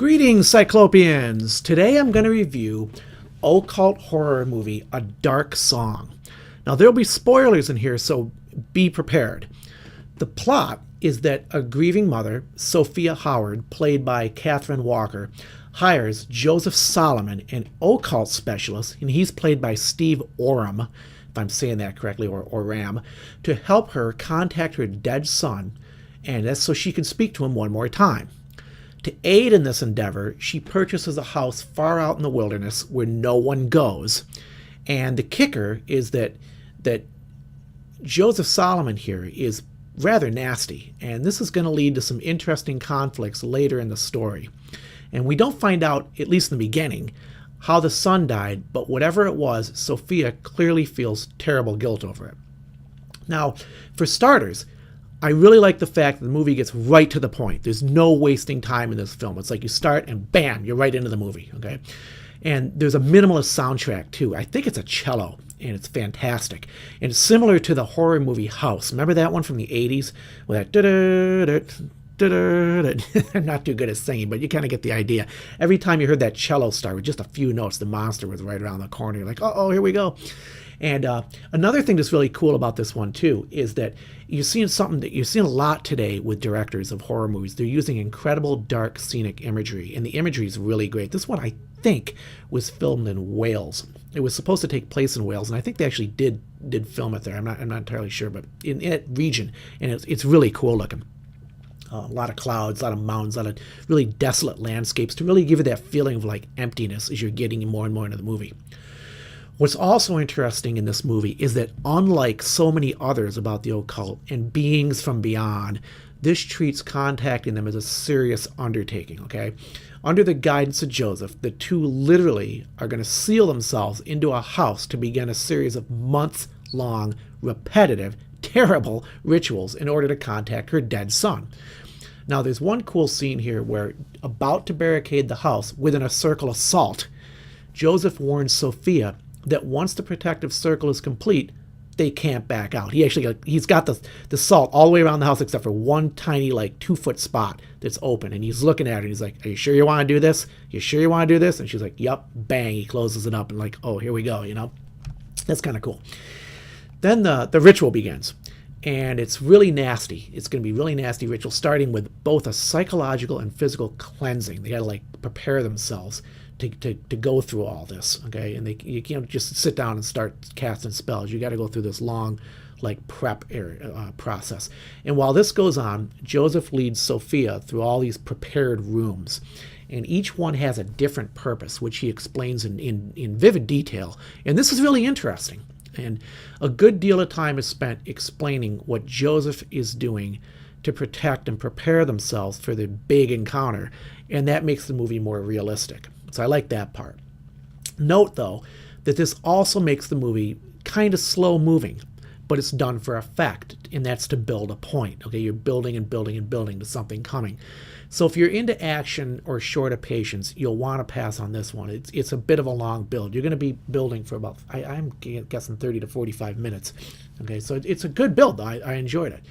Greetings, Cyclopeans! Today I'm going to review occult horror movie A Dark Song. Now there'll be spoilers in here, so be prepared. The plot is that a grieving mother, Sophia Howard, played by Catherine Walker, hires Joseph Solomon, an occult specialist, and he's played by Steve Oram, if I'm saying that correctly, or Oram, to help her contact her dead son, and that's so she can speak to him one more time. To aid in this endeavor, she purchases a house far out in the wilderness where no one goes. And the kicker is that Joseph Solomon here is rather nasty, and this is going to lead to some interesting conflicts later in the story. And we don't find out, at least in the beginning, how the son died, but whatever it was, Sophia clearly feels terrible guilt over it. Now, for starters, I really like the fact that the movie gets right to the point. There's no wasting time in this film. It's like you start and bam, you're right into the movie, okay? And there's a minimalist soundtrack too. I think it's a cello, and it's fantastic. And it's similar to the horror movie House. Remember that one from the 80s? With that da-da-da-da-da-da. I'm not too good at singing, but you kind of get the idea. Every time you heard that cello start with just a few notes, the monster was right around the corner. You're like, oh, here we go. And another thing that's really cool about this one too is that you're seeing something that you're seeing a lot today with directors of horror movies. They're using incredible dark scenic imagery, and the imagery is really great. This one, I think, was filmed in Wales. It was supposed to take place in Wales, and I think they actually did film it there. I'm not entirely sure, but in that region, and it's really cool looking. A lot of clouds, a lot of mountains, a lot of really desolate landscapes to really give you that feeling of like emptiness as you're getting more and more into the movie. What's also interesting in this movie is that unlike so many others about the occult and beings from beyond, this treats contacting them as a serious undertaking, okay? Under the guidance of Joseph, the two literally are going to seal themselves into a house to begin a series of months-long, repetitive, terrible rituals in order to contact her dead son. Now, there's one cool scene here where, about to barricade the house within a circle of salt, Joseph warns Sophia that once the protective circle is complete, they can't back out. He's got the salt all the way around the house except for one tiny 2-foot spot that's open, and he's looking at her and he's like, "Are you sure you want to do this? You sure you want to do this?" And she's like, "Yup." Bang, he closes it up and like, "Oh, here we go," That's kind of cool. Then the ritual begins, and it's really nasty. It's going to be really nasty ritual, starting with both a psychological and physical cleansing. They got to prepare themselves to go through all this, okay? And you can't just sit down and start casting spells. You got to go through this long, prep process. And while this goes on, Joseph leads Sophia through all these prepared rooms, and each one has a different purpose, which he explains in vivid detail. And this is really interesting. And a good deal of time is spent explaining what Joseph is doing to protect and prepare themselves for the big encounter, and that makes the movie more realistic. So I like that part. Note, though, that this also makes the movie kind of slow moving, but it's done for effect, and that's to build a point. Okay, you're building and building and building to something coming. So if you're into action or short of patience, you'll want to pass on this one. It's a bit of a long build. You're going to be building for about, I'm guessing 30 to 45 minutes. Okay, so it's a good build, though. I enjoyed it.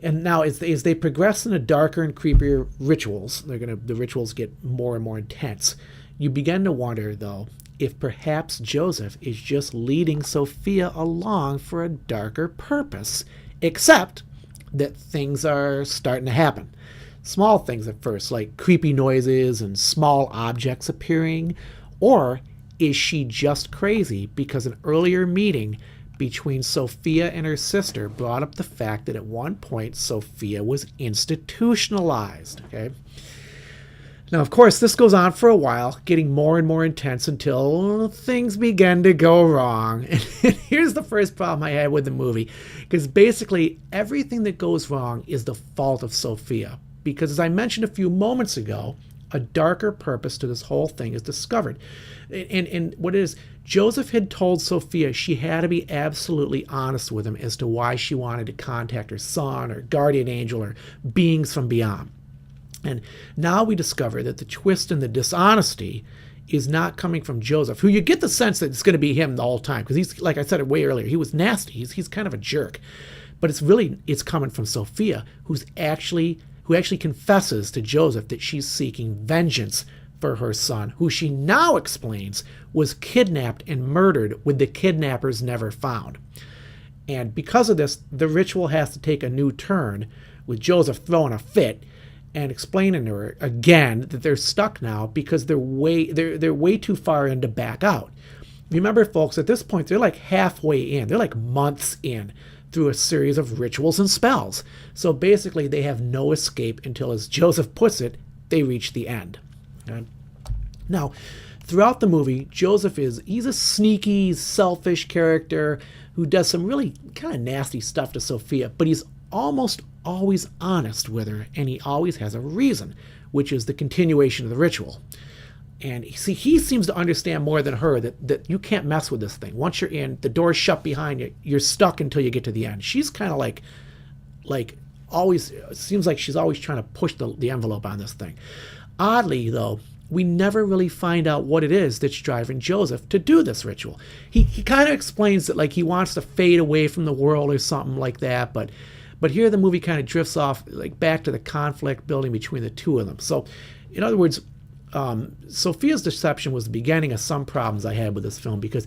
And now, as they progress into darker and creepier rituals, the rituals get more and more intense. You begin to wonder, though, if perhaps Joseph is just leading Sophia along for a darker purpose, except that things are starting to happen. Small things at first, like creepy noises and small objects appearing, or is she just crazy because an earlier meeting between Sophia and her sister brought up the fact that at one point Sophia was institutionalized, okay? Now, of course, this goes on for a while, getting more and more intense until things begin to go wrong. And here's the first problem I had with the movie, because basically everything that goes wrong is the fault of Sophia. Because as I mentioned a few moments ago, a darker purpose to this whole thing is discovered. And what it is, Joseph had told Sophia she had to be absolutely honest with him as to why she wanted to contact her son or guardian angel or beings from beyond. And now we discover that the twist and the dishonesty is not coming from Joseph, who you get the sense that it's going to be him the whole time, because he's, like I said it way earlier, he was nasty. He's kind of a jerk. But it's coming from Sophia, who's actually who actually confesses to Joseph that she's seeking vengeance for her son, who she now explains was kidnapped and murdered with the kidnappers never found. And because of this, the ritual has to take a new turn, with Joseph throwing a fit and explaining to her again that they're stuck now because they're way too far in to back out. Remember, folks, at this point, they're like halfway in. They're like months in through a series of rituals and spells. So basically, they have no escape until, as Joseph puts it, they reach the end. Okay? Now, throughout the movie, he's a sneaky, selfish character who does some really kind of nasty stuff to Sophia, but he's almost always honest with her, and he always has a reason, which is the continuation of the ritual. And see, he seems to understand more than her that you can't mess with this thing. Once you're in, the door's shut behind you, you're stuck until you get to the end. She's kind of like always, seems like she's always trying to push the envelope on this thing. Oddly, though, we never really find out what it is that's driving Joseph to do this ritual. He kind of explains that like he wants to fade away from the world or something like that, but here the movie kind of drifts off like back to the conflict building between the two of them. So, in other words, Sophia's deception was the beginning of some problems I had with this film, because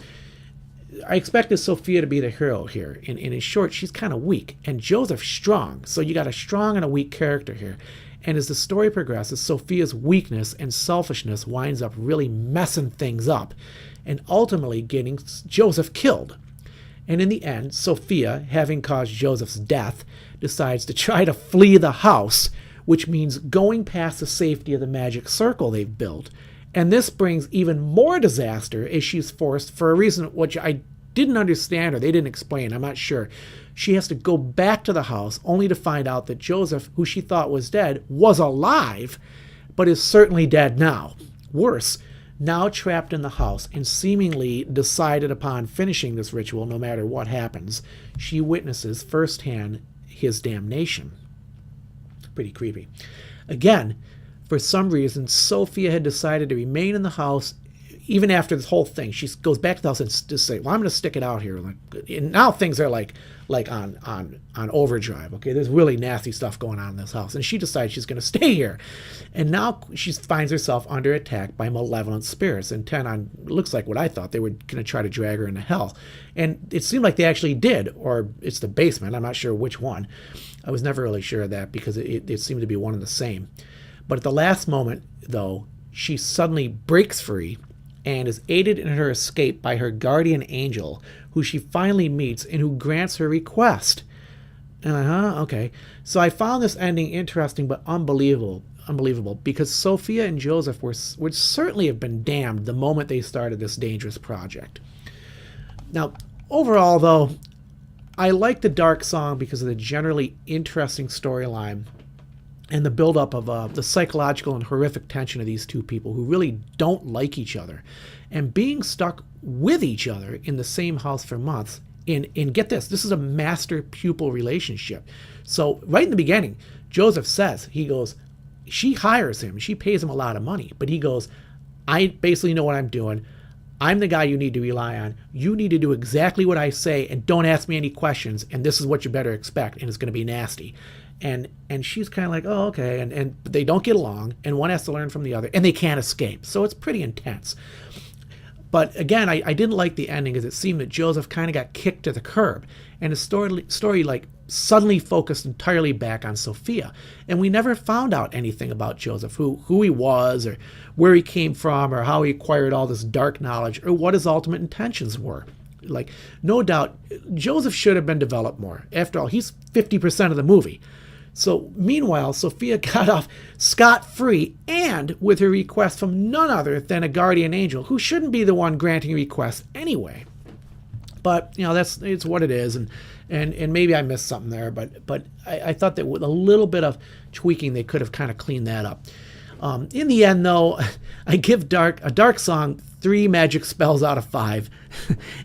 I expected Sophia to be the hero here. And in short, she's kind of weak, and Joseph's strong. So you got a strong and a weak character here. And as the story progresses, Sophia's weakness and selfishness winds up really messing things up and ultimately getting Joseph killed. And in the end, Sophia, having caused Joseph's death, decides to try to flee the house, which means going past the safety of the magic circle they've built. And this brings even more disaster as she's forced, for a reason which I didn't understand or they didn't explain, I'm not sure. She has to go back to the house only to find out that Joseph, who she thought was dead, was alive, but is certainly dead now. Worse, now trapped in the house and seemingly decided upon finishing this ritual no matter what happens, she witnesses firsthand his damnation. Pretty creepy. Again, for some reason, Sophia had decided to remain in the house even after this whole thing. She goes back to the house and just say, well, I'm going to stick it out here. And now things are like on overdrive. Okay, there's really nasty stuff going on in this house. And she decides she's going to stay here. And now she finds herself under attack by malevolent spirits, intent on, looks like what I thought, they were going to try to drag her into hell. And it seemed like they actually did, or it's the basement. I'm not sure which one. I was never really sure of that because it seemed to be one and the same. But at the last moment, though, she suddenly breaks free and is aided in her escape by her guardian angel, who she finally meets and who grants her request. Okay. So I found this ending interesting but unbelievable, because Sophia and Joseph would certainly have been damned the moment they started this dangerous project. Now, overall, though, I like the Dark Song because of the generally interesting storyline and the buildup of the psychological and horrific tension of these two people who really don't like each other, and being stuck with each other in the same house for months. And get this is a master-pupil relationship. So right in the beginning, Joseph says, he goes, she hires him, she pays him a lot of money, but he goes, I basically know what I'm doing. I'm the guy you need to rely on. You need to do exactly what I say and don't ask me any questions, and this is what you better expect, and it's going to be nasty. And she's kind of like, oh, okay, and they don't get along, and one has to learn from the other, and they can't escape. So it's pretty intense. But again, I didn't like the ending, as it seemed that Joseph kind of got kicked to the curb, and the story like suddenly focused entirely back on Sophia, and we never found out anything about Joseph, who he was, or where he came from, or how he acquired all this dark knowledge, or what his ultimate intentions were. Like, no doubt, Joseph should have been developed more. After all, he's 50% of the movie. So, meanwhile, Sophia got off scot-free, and with her request from none other than a guardian angel, who shouldn't be the one granting requests anyway. But, it's what it is, and maybe I missed something there, but I thought that with a little bit of tweaking, they could have kind of cleaned that up. In the end, though, I give a Dark Song 3 magic spells out of 5,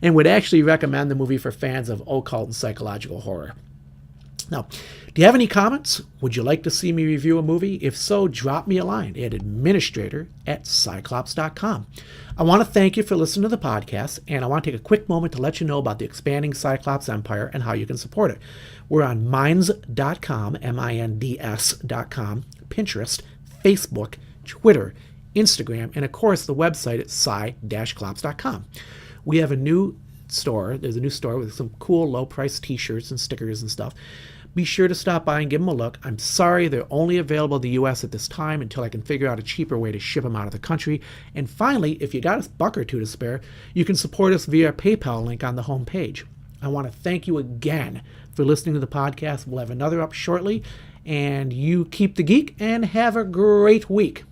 and would actually recommend the movie for fans of occult and psychological horror. Now, Do you have any comments? Would you like to see me review a movie? If so, drop me a line at administrator@Sci-Clops.com. I want to thank you for listening to the podcast, and I want to take a quick moment to let you know about the expanding Sci-Clops empire and how you can support it. We're on Minds.com, Minds.com, Pinterest, Facebook, Twitter, Instagram, and of course the website at sci-clops.com. We have a new store. There's a new store with some cool low-priced t-shirts and stickers and stuff. Be sure to stop by and give them a look. I'm sorry they're only available in the U.S. at this time until I can figure out a cheaper way to ship them out of the country. And finally, if you got a buck or two to spare, you can support us via our PayPal link on the homepage. I want to thank you again for listening to the podcast. We'll have another up shortly. And you keep the geek and have a great week.